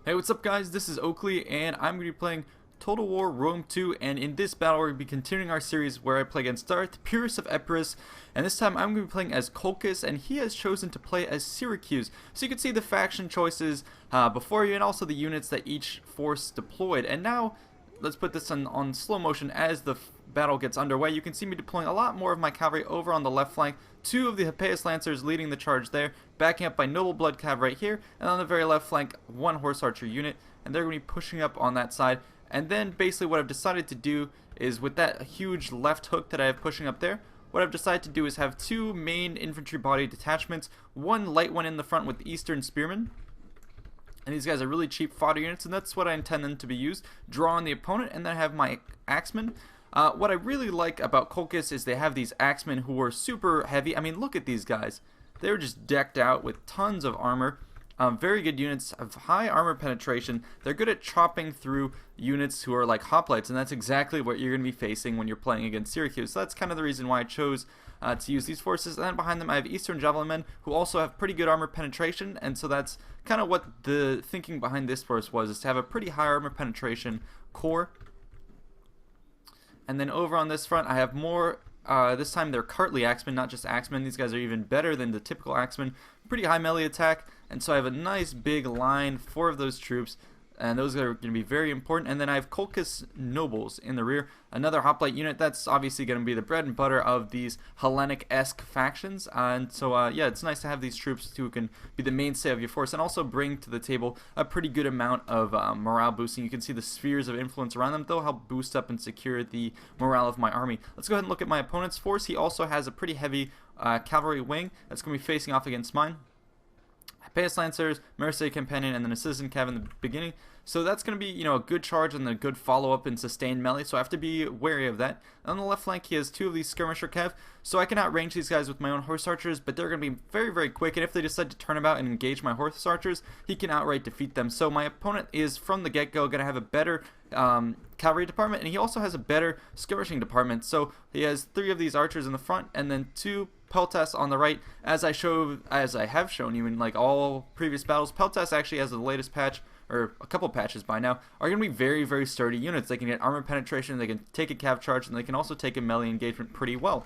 Hey, what's up guys? This is Oakley and I'm going to be playing Total War Rome 2, and in this battle we're going to be continuing our series where I play against Darth, Purus of Epirus, and this time I'm going to be playing as Colchis and he has chosen to play as Syracuse. So you can see the faction choices before you and also the units that each force deployed. And now let's put this on slow motion as the battle gets underway. You can see me deploying a lot more of my cavalry over on the left flank, two of the Hippeus Lancers leading the charge there, backing up by Noble Blood Cav right here, and on the very left flank, one Horse Archer unit, and they're going to be pushing up on that side. And then basically what I've decided to do is, with that huge left hook that I have pushing up there, what I've decided to do is have two main infantry body detachments, one light one in the front with Eastern Spearmen. And these guys are really cheap fodder units, and that's what I intend them to be used. Draw on the opponent, and then I have my Axemen. What I really like about Colchis is they have these Axemen who are super heavy. I mean, look at these guys. They're just decked out with tons of armor. Very good units, have high armor penetration. They're good at chopping through units who are like hoplites, and that's exactly what you're going to be facing when you're playing against Syracuse. So that's kind of the reason why I chose to use these forces. And then behind them I have Eastern Javelin Men who also have pretty good armor penetration, and so that's kind of what the thinking behind this force was, is to have a pretty high armor penetration core. And then over on this front I have more, this time they're Cartly Axemen, not just Axemen. These guys are even better than the typical Axemen. Pretty high melee attack, and so I have a nice big line, 4 of those troops, and those are going to be very important. And then I have Colchis Nobles in the rear, another hoplite unit. That's obviously going to be the bread and butter of these Hellenic-esque factions, and so yeah, it's nice to have these troops who can be the mainstay of your force and also bring to the table a pretty good amount of morale boosting. You can see the spheres of influence around them. They'll help boost up and secure the morale of my army. Let's go ahead and look at my opponent's force. He also has a pretty heavy cavalry wing that's going to be facing off against mine. Hippeus Lancers, Mercenary Companion, and then a Citizen Cav in the beginning. So that's going to be, a good charge and a good follow-up and sustained melee, so I have to be wary of that. On the left flank, he has 2 of these Skirmisher Cav, so I can outrange these guys with my own Horse Archers, but they're going to be very, very quick, and if they decide to turn about and engage my Horse Archers, he can outright defeat them. So my opponent is, from the get-go, going to have a better cavalry department, and he also has a better skirmishing department. So he has 3 of these archers in the front, and then 2 Peltas on the right. As I have shown you in like all previous battles, Peltas actually has the latest patch, or a couple patches by now, are going to be very, very sturdy units. They can get armor penetration, they can take a cav charge, and they can also take a melee engagement pretty well.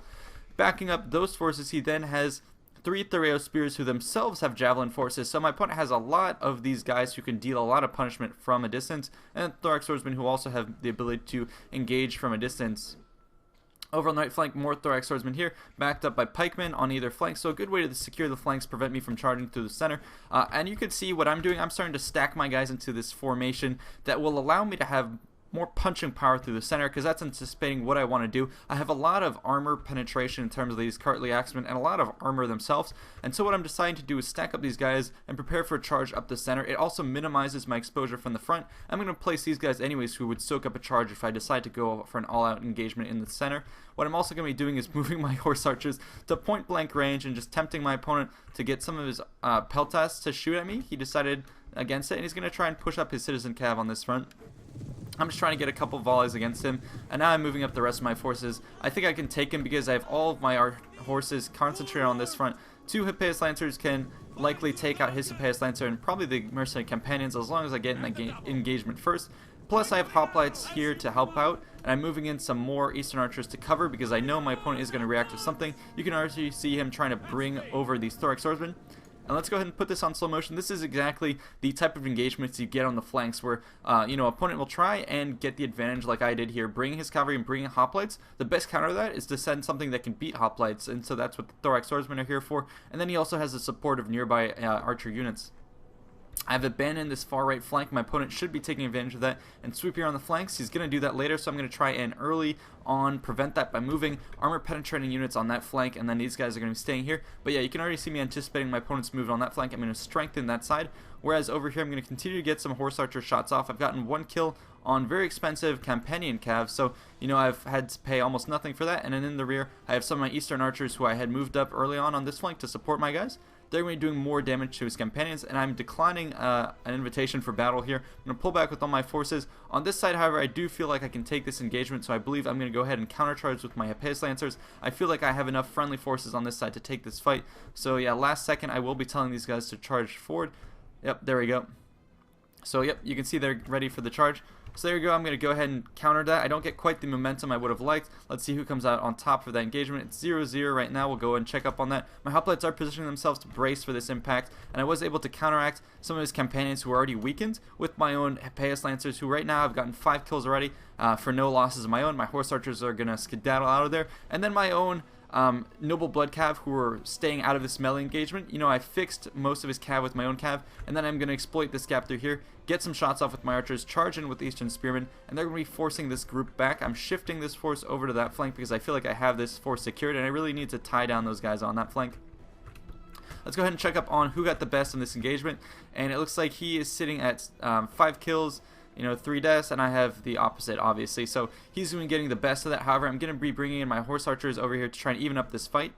Backing up those forces, he then has 3 Thureo Spears who themselves have javelin forces, so my opponent has a lot of these guys who can deal a lot of punishment from a distance, and Thorax Swordsmen who also have the ability to engage from a distance. Over on the right flank, more Thorax Swordsmen here, backed up by pikemen on either flank, so a good way to secure the flanks, prevent me from charging through the center. And you can see what I'm doing. I'm starting to stack my guys into this formation that will allow me to have more punching power through the center, because that's anticipating what I want to do. I have a lot of armor penetration in terms of these Cartly Axemen and a lot of armor themselves, and so what I'm deciding to do is stack up these guys and prepare for a charge up the center. It also minimizes my exposure from the front. I'm going to place these guys anyways who would soak up a charge if I decide to go for an all-out engagement in the center. What I'm also going to be doing is moving my Horse Archers to point blank range and just tempting my opponent to get some of his Peltas to shoot at me. He decided against it, and he's going to try and push up his Citizen Cav on this front. I'm just trying to get a couple volleys against him, and now I'm moving up the rest of my forces. I think I can take him because I have all of my horses concentrated on this front. 2 Hippeus Lancers can likely take out his Hippeus Lancer and probably the Mercenary Companions as long as I get in the engagement first. Plus I have hoplites here to help out, and I'm moving in some more Eastern Archers to cover because I know my opponent is going to react to something. You can already see him trying to bring over these Thorax Swordsmen. And let's go ahead and put this on slow motion. This is exactly the type of engagements you get on the flanks where, opponent will try and get the advantage like I did here, bring his cavalry and bring hoplites. The best counter to that is to send something that can beat hoplites, and so that's what the Thorax Swordsmen are here for. And then he also has the support of nearby archer units. I've abandoned this far right flank. My opponent should be taking advantage of that and sweep here on the flanks. He's going to do that later, so I'm going to try and early on prevent that by moving armor penetrating units on that flank, and then these guys are going to be staying here. But yeah, you can already see me anticipating my opponent's move on that flank. I'm going to strengthen that side, whereas over here I'm going to continue to get some Horse Archer shots off. I've gotten 1 kill on very expensive Companion Cav, so I've had to pay almost nothing for that. And then in the rear I have some of my Eastern Archers who I had moved up early on this flank to support my guys. They're going to be doing more damage to his companions, and I'm declining an invitation for battle here. I'm going to pull back with all my forces. On this side, however, I do feel like I can take this engagement, so I believe I'm going to go ahead and countercharge with my Hippeus Lancers. I feel like I have enough friendly forces on this side to take this fight. So yeah, last second I will be telling these guys to charge forward. Yep, there we go. So yep, you can see they're ready for the charge. So there you go, I'm going to go ahead and counter that. I don't get quite the momentum I would have liked. Let's see who comes out on top for that engagement. It's 0-0 right now. We'll go and check up on that. My hoplites are positioning themselves to brace for this impact, and I was able to counteract some of his companions who were already weakened with my own Hippeus Lancers, who right now I've gotten 5 kills already for no losses of my own. My Horse Archers are going to skedaddle out of there, and then my own Noble Blood Cav who were staying out of this melee engagement. You know, I fixed most of his cav with my own cav, and then I'm going to exploit this gap through here, get some shots off with my archers, charge in with the Eastern Spearmen, and they're going to be forcing this group back. I'm shifting this force over to that flank because I feel like I have this force secured, and I really need to tie down those guys on that flank. Let's go ahead and check up on who got the best in this engagement, and it looks like he is sitting at 5 kills, 3 deaths, and I have the opposite, obviously. So he's going to be getting the best of that. However, I'm going to be bringing in my Horse Archers over here to try and even up this fight.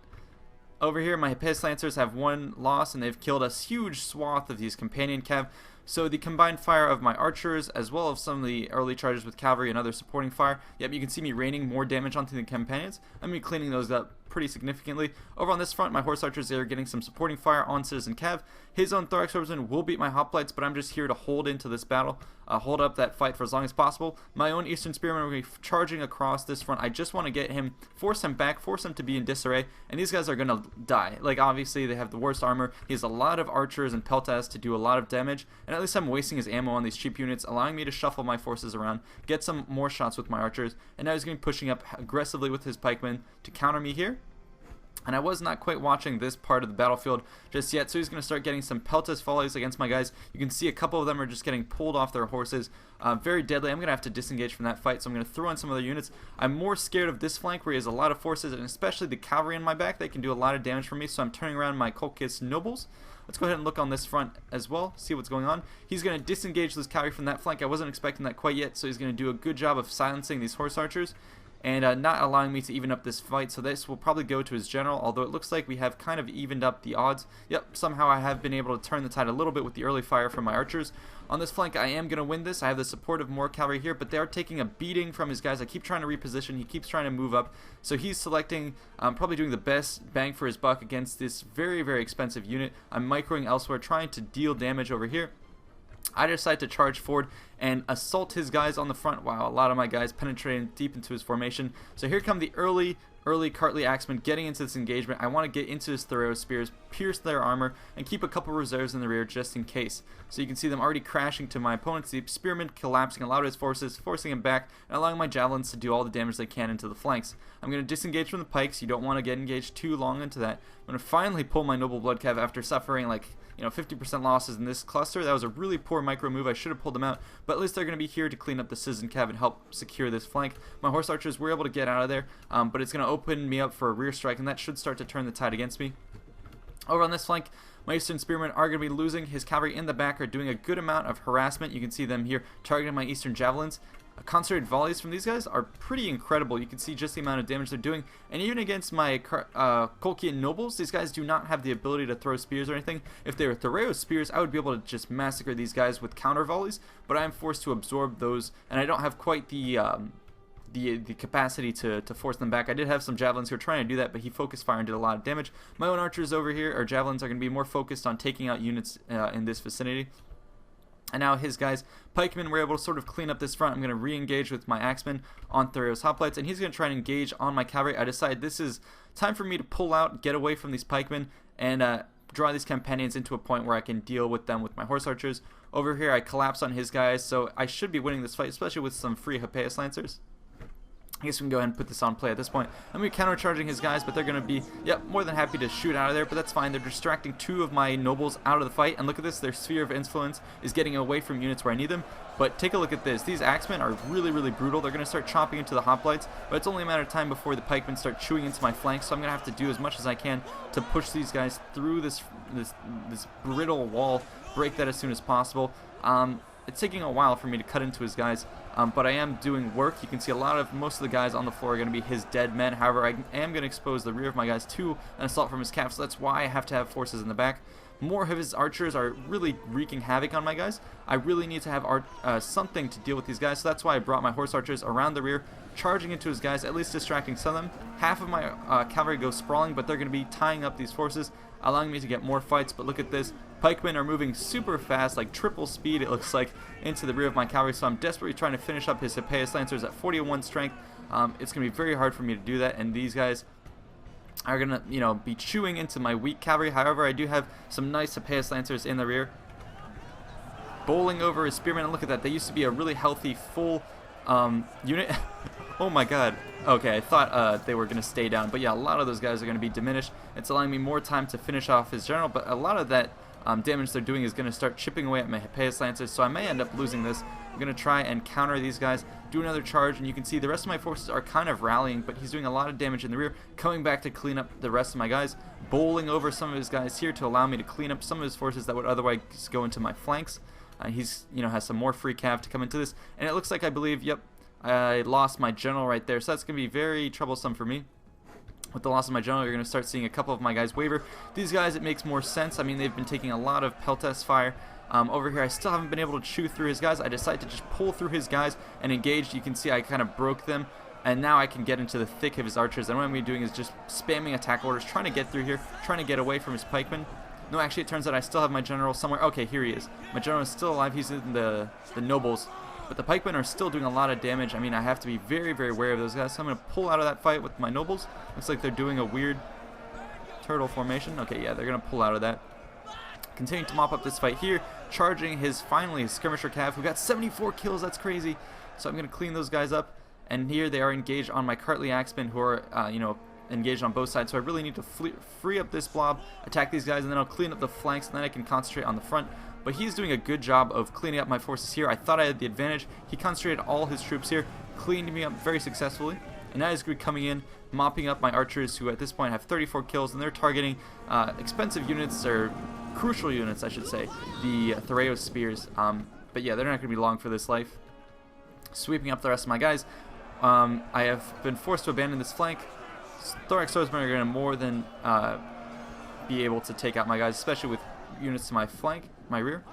Over here, my Hippeus Lancers have 1 loss, and they've killed a huge swath of these companion cav. So the combined fire of my archers, as well as some of the early charges with cavalry and other supporting fire, yep, you can see me raining more damage onto the companions. I'm going to be cleaning those up pretty significantly. Over on this front, my Horse Archers, they are getting some supporting fire on Citizen Cav. His own Thorax Swordsman will beat my Hoplites, but I'm just here to hold into this battle, hold up that fight for as long as possible. My own Eastern Spearmen are going to be charging across this front. I just want to get him, force him back, force him to be in disarray, and these guys are going to die. Like, obviously, they have the worst armor. He has a lot of archers and peltas to do a lot of damage, and at least I'm wasting his ammo on these cheap units, allowing me to shuffle my forces around, get some more shots with my archers, and now he's going to be pushing up aggressively with his pikemen to counter me here. And I was not quite watching this part of the battlefield just yet, so he's going to start getting some peltas volleys against my guys. You can see a couple of them are just getting pulled off their horses. Very deadly. I'm going to have to disengage from that fight, so I'm going to throw in some other units. I'm more scared of this flank where he has a lot of forces, and especially the cavalry in my back. They can do a lot of damage for me, so I'm turning around my Colchis nobles. Let's go ahead and look on this front as well, see what's going on. He's going to disengage this cavalry from that flank. I wasn't expecting that quite yet, so he's going to do a good job of silencing these horse archers and not allowing me to even up this fight. So this will probably go to his general, although it looks like we have kind of evened up the odds. Yep, somehow I have been able to turn the tide a little bit with the early fire from my archers. On this flank, I am going to win this. I have the support of more cavalry here, but they are taking a beating from his guys. I keep trying to reposition. He keeps trying to move up. So he's selecting, probably doing the best bang for his buck against this very, very expensive unit. I'm microing elsewhere, trying to deal damage over here. I decide to charge forward and assault his guys on the front. Wow, a lot of my guys penetrating deep into his formation. So here come the early Cartly Axemen getting into this engagement. I want to get into his Thoreau spears, pierce their armor, and keep a couple reserves in the rear just in case. So you can see them already crashing to my opponents. The spearmen collapsing a lot of his forces, forcing him back, and allowing my javelins to do all the damage they can into the flanks. I'm going to disengage from the pikes. You don't want to get engaged too long into that. I'm going to finally pull my Noble Blood Cav after suffering like 50% losses in this cluster. That was a really poor micro move. I should have pulled them out, but at least they're going to be here to clean up the Citizen Cav and help secure this flank. My Horse Archers were able to get out of there, but it's going to open me up for a rear strike, and that should start to turn the tide against me. Over on this flank, my Eastern Spearmen are going to be losing. His cavalry in the back are doing a good amount of harassment. You can see them here targeting my Eastern Javelins. Concentrated volleys from these guys are pretty incredible. You can see just the amount of damage they're doing. And even against my Colchian nobles, these guys do not have the ability to throw spears or anything. If they were Thoreau spears, I would be able to just massacre these guys with counter volleys. But I am forced to absorb those, and I don't have quite the capacity to force them back. I did have some javelins who were trying to do that, but he focused fire and did a lot of damage. My own archers over here, or javelins, are going to be more focused on taking out units in this vicinity. And now his guys, pikemen, were able to sort of clean up this front. I'm going to re-engage with my axemen on Thoreau's hoplites, and he's going to try and engage on my cavalry. I decide this is time for me to pull out, get away from these pikemen, and draw these companions into a point where I can deal with them with my horse archers. Over here, I collapse on his guys, so I should be winning this fight, especially with some free Hippeus Lancers. I guess we can go ahead and put this on play at this point. I'm going to be countercharging his guys, but they're going to be, more than happy to shoot out of there, but that's fine. They're distracting 2 of my nobles out of the fight, and look at this. Their sphere of influence is getting away from units where I need them. But take a look at this. These axemen are really, really brutal. They're going to start chopping into the hoplites, but it's only a matter of time before the pikemen start chewing into my flanks, so I'm going to have to do as much as I can to push these guys through this brittle wall, break that as soon as possible. It's taking a while for me to cut into his guys, but I am doing work. You can see most of the guys on the floor are going to be his dead men. However, I am going to expose the rear of my guys to an assault from his cav, so that's why I have to have forces in the back. More of his archers are really wreaking havoc on my guys. I really need to have something to deal with these guys, so that's why I brought my horse archers around the rear, charging into his guys, at least distracting some of them. Half of my cavalry go sprawling, but they're going to be tying up these forces, allowing me to get more fights. But look at this. pikemen are moving super fast, like triple speed it looks like, into the rear of my cavalry, so I'm desperately trying to finish up his Hippeus Lancers at 41 strength. It's going to be very hard for me to do that, and these guys are going to, you know, be chewing into my weak cavalry. However, I do have some nice Hippeus Lancers in the rear, bowling over his spearmen, and look at that, they used to be a really healthy full unit. Oh my god. Okay, I thought they were going to stay down, but yeah, a lot of those guys are going to be diminished. It's allowing me more time to finish off his general, but a lot of that damage they're doing is going to start chipping away at my Hippeus Lancers, so I may end up losing this. I'm going to try and counter these guys, do another charge, and you can see the rest of my forces are kind of rallying, but he's doing a lot of damage in the rear, coming back to clean up the rest of my guys, bowling over some of his guys here to allow me to clean up some of his forces that would otherwise go into my flanks. He's, you know, has some more free cav to come into this, and it looks like, I believe, yep, I lost my general right there, so that's going to be very troublesome for me. With the loss of my general, you're going to start seeing a couple of my guys waver. These guys, it makes more sense. I mean, they've been taking a lot of peltest fire. Over here, I still haven't been able to chew through his guys. I decided to just pull through his guys and engage. You can see I kind of broke them, and now I can get into the thick of his archers. And what I'm going to be doing is just spamming attack orders, trying to get through here, trying to get away from his pikemen. No, actually, it turns out I still have my general somewhere. Okay, here he is. My general is still alive. He's in the nobles. But the pikemen are still doing a lot of damage. I mean, I have to be very, very wary of those guys. So I'm going to pull out of that fight with my nobles. Looks like they're doing a weird turtle formation. Okay, yeah, they're going to pull out of that. Continuing to mop up this fight here. Charging finally his skirmisher cav, who got 74 kills. That's crazy. So I'm going to clean those guys up. And here they are engaged on my Cartly axemen, who are, you know, engaged on both sides. So I really need to free up this blob, attack these guys, and then I'll clean up the flanks, and then I can concentrate on the front. But he's doing a good job of cleaning up my forces here. I thought I had the advantage. He concentrated all his troops here, cleaned me up very successfully. And now he's going to be coming in, mopping up my archers, who at this point have 34 kills, and they're targeting expensive units, or crucial units, I should say, the Thoreos spears. But yeah, they're not going to be long for this life. Sweeping up the rest of my guys. I have been forced to abandon this flank. Thorax swordsmen are going to more than be able to take out my guys, especially with units to my flank, my rear.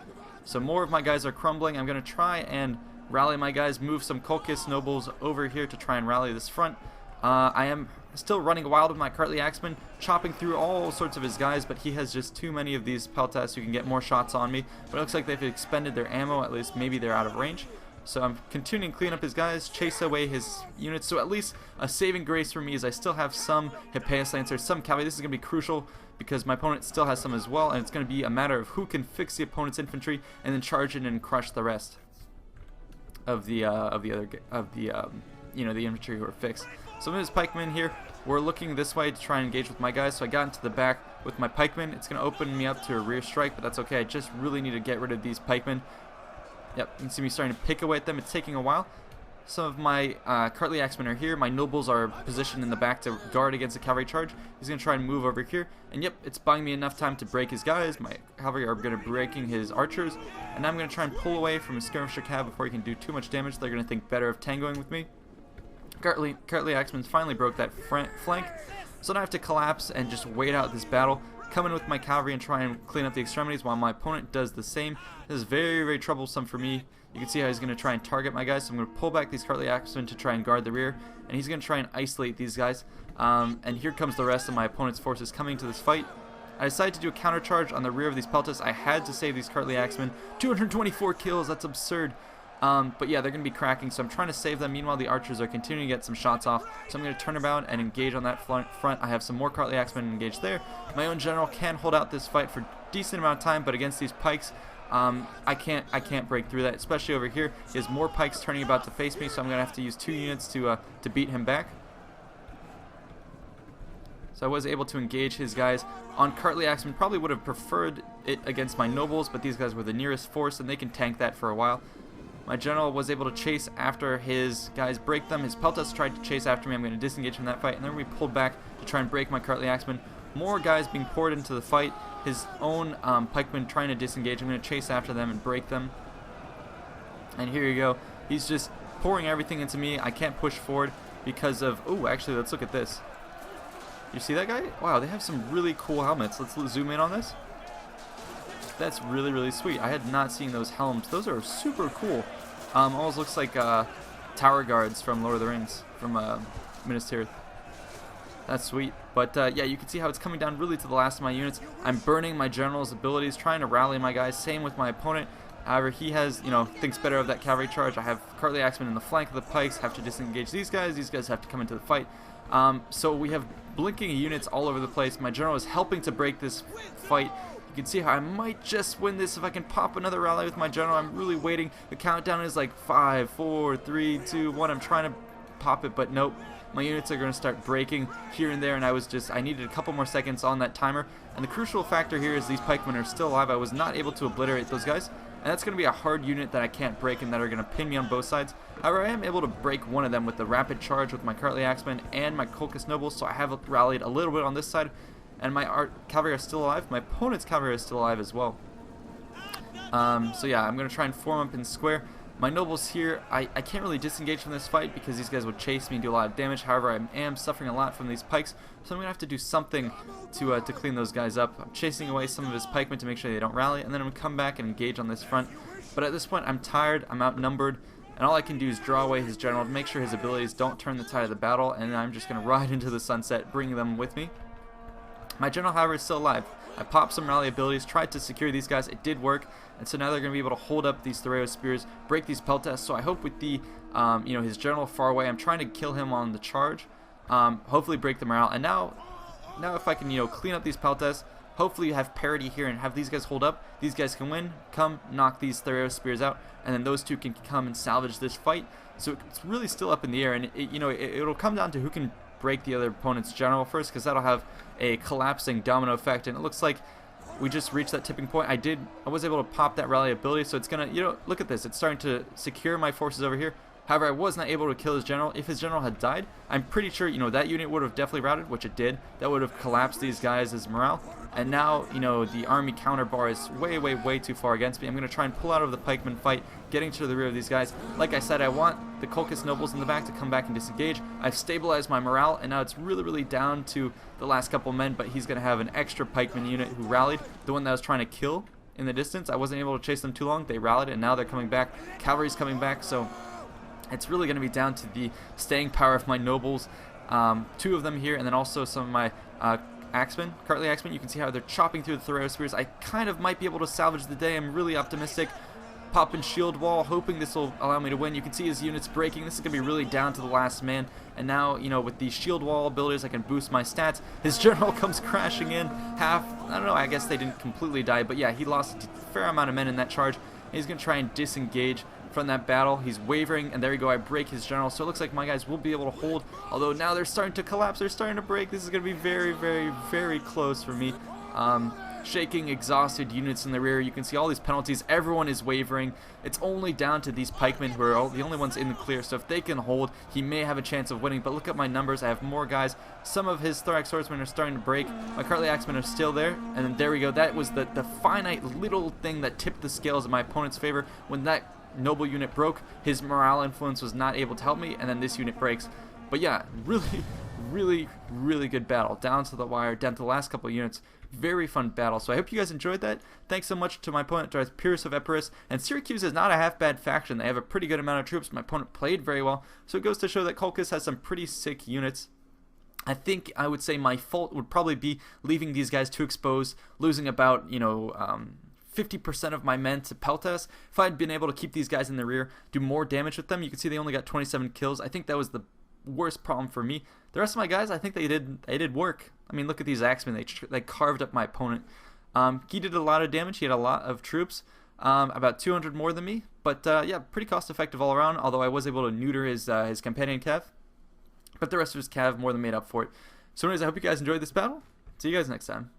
So more of my guys are crumbling. I'm going to try and rally my guys, move some Colchis nobles over here to try and rally this front. I am still running wild with my Cartly axeman, chopping through all sorts of his guys, but he has just too many of these peltasts who can get more shots on me. But it looks like they've expended their ammo, at least maybe they're out of range. So I'm continuing to clean up his guys, chase away his units. So at least a saving grace for me is I still have some Hippeus Lancers, some cavalry. This is going to be crucial because my opponent still has some as well, and it's going to be a matter of who can fix the opponent's infantry and then charge in and crush the rest of the you know, the infantry who are fixed. Some of his pikemen here, we're looking this way to try and engage with my guys. So I got into the back with my pikemen. It's going to open me up to a rear strike, but that's okay. I just really need to get rid of these pikemen. Yep, you can see me starting to pick away at them. It's taking a while. Some of my Cartly axemen are here. My nobles are positioned in the back to guard against a cavalry charge. He's going to try and move over here. And yep, it's buying me enough time to break his guys. My cavalry are going to be breaking his archers. And I'm going to try and pull away from his skirmisher cav before he can do too much damage. They're going to think better of tangoing with me. Cartly axemen finally broke that flank. So now I have to collapse and just wait out this battle. Come in with my cavalry and try and clean up the extremities while my opponent does the same. This is very, very troublesome for me. You can see how he's going to try and target my guys. So I'm going to pull back these Cartly axemen to try and guard the rear. And he's going to try and isolate these guys. And here comes the rest of my opponent's forces coming to this fight. I decided to do a counter charge on the rear of these peltasts. I had to save these Cartly axemen. 224 kills, that's absurd. But yeah, they're going to be cracking, so I'm trying to save them. Meanwhile, the archers are continuing to get some shots off, so I'm going to turn around and engage on that front. I have some more Cartly axemen engaged there. My own general can hold out this fight for a decent amount of time, but against these pikes, I can't break through that, especially over here. He has more pikes turning about to face me, so I'm going to have to use 2 units to beat him back. So I was able to engage his guys on Cartly axemen. Probably would have preferred it against my nobles, but these guys were the nearest force, and they can tank that for a while. My general was able to chase after his guys, break them. His peltasts tried to chase after me. I'm going to disengage from that fight, and then we pulled back to try and break my Cartly axemen. More guys being poured into the fight. His own pikemen trying to disengage. I'm going to chase after them and break them. And here you go. He's just pouring everything into me. I can't push forward because of... Oh, actually, let's look at this. You see that guy? Wow, they have some really cool helmets. Let's zoom in on this. That's really, really sweet. I had not seen those helms. Those are super cool. Almost looks like tower guards from Lord of the Rings, from Minas Tirith. That's sweet. But yeah, you can see how it's coming down really to the last of my units. I'm burning my general's abilities, trying to rally my guys. Same with my opponent. However, he has, thinks better of that cavalry charge. I have Cartly Axemen in the flank of the pikes, have to disengage these guys. These guys have to come into the fight. So we have blinking units all over the place. My general is helping to break this fight. You can see how I might just win this if I can pop another rally with my general. I'm really waiting. The countdown is like 5, 4, 3, 2, 1. I'm trying to pop it, but nope. My units are going to start breaking here and there, and I needed a couple more seconds on that timer. And the crucial factor here is these pikemen are still alive. I was not able to obliterate those guys, and that's going to be a hard unit that I can't break and that are going to pin me on both sides. However, I am able to break one of them with the rapid charge with my Cartly Axemen and my Colchis nobles, so I have rallied a little bit on this side, and my cavalry are still alive. My opponent's cavalry is still alive as well. So yeah, I'm going to try and form up in square. My nobles here, I can't really disengage from this fight because these guys would chase me and do a lot of damage. However, I am suffering a lot from these pikes, so I'm going to have to do something to clean those guys up. I'm chasing away some of his pikemen to make sure they don't rally, and then I'm going to come back and engage on this front. But at this point, I'm tired, I'm outnumbered, and all I can do is draw away his general to make sure his abilities don't turn the tide of the battle, and I'm just going to ride into the sunset, bringing them with me. My general, however, is still alive. I popped some rally abilities, tried to secure these guys, it did work, and so now they're going to be able to hold up these Thoreo spears, break these peltas. So I hope with the, his general far away, I'm trying to kill him on the charge, hopefully break the morale, and now if I can, clean up these peltas, hopefully have parity here and have these guys hold up, these guys can win, come knock these Thoreo spears out, and then those two can come and salvage this fight. So it's really still up in the air, and it'll come down to who can break the other opponent's general first, because that'll have a collapsing domino effect. And it looks like we just reached that tipping point. I was able to pop that rally ability, so it's gonna, look at this, it's starting to secure my forces over here. However, I was not able to kill his general. If his general had died, I'm pretty sure, that unit would have definitely routed, which it did. That would have collapsed these guys' morale. And now, the army counter bar is way, way, way too far against me. I'm going to try and pull out of the pikeman fight, getting to the rear of these guys. Like I said, I want the Colchis nobles in the back to come back and disengage. I've stabilized my morale, and now it's really, really down to the last couple men, but he's going to have an extra pikeman unit who rallied, the one that I was trying to kill in the distance. I wasn't able to chase them too long. They rallied, and now they're coming back. Cavalry's coming back, so it's really going to be down to the staying power of my nobles. Two of them here, and then also some of my Axemen, Cartly Axemen. You can see how they're chopping through the Thoreo spears. I kind of might be able to salvage the day. I'm really optimistic. Popping shield wall, hoping this will allow me to win. You can see his units breaking. This is going to be really down to the last man. And now, with the shield wall abilities, I can boost my stats. His general comes crashing in. I don't know, I guess they didn't completely die, but yeah, he lost a fair amount of men in that charge. He's going to try and disengage from that battle. He's wavering, and there we go, I break his general. So it looks like my guys will be able to hold, although now they're starting to collapse, they're starting to break. This is going to be very, very, very close for me. Shaking, exhausted units in the rear. You can see all these penalties. Everyone is wavering. It's only down to these pikemen who are the only ones in the clear, so if they can hold, he may have a chance of winning. But look at my numbers. I have more guys. Some of his thorax swordsmen are starting to break. My Cartly Axemen are still there, and then there we go. That was the finite little thing that tipped the scales in my opponent's favor. When that noble unit broke, his morale influence was not able to help me, and then this unit breaks. But yeah, really, really, really good battle. Down to the wire, down to the last couple of units. Very fun battle. So I hope you guys enjoyed that. Thanks so much to my opponent, Pyrrhus of Epirus. And Syracuse is not a half bad faction. They have a pretty good amount of troops. My opponent played very well. So it goes to show that Colchis has some pretty sick units. I think I would say my fault would probably be leaving these guys too exposed, losing about, 50% of my men to peltas. If I had been able to keep these guys in the rear, do more damage with them, you can see they only got 27 kills. I think that was the worst problem for me. The rest of my guys, I think they did work. I mean, look at these Axemen. They carved up my opponent. He did a lot of damage. He had a lot of troops, about 200 more than me. But yeah, pretty cost effective all around, although I was able to neuter his companion cav. But the rest of his cav more than made up for it. So anyways, I hope you guys enjoyed this battle. See you guys next time.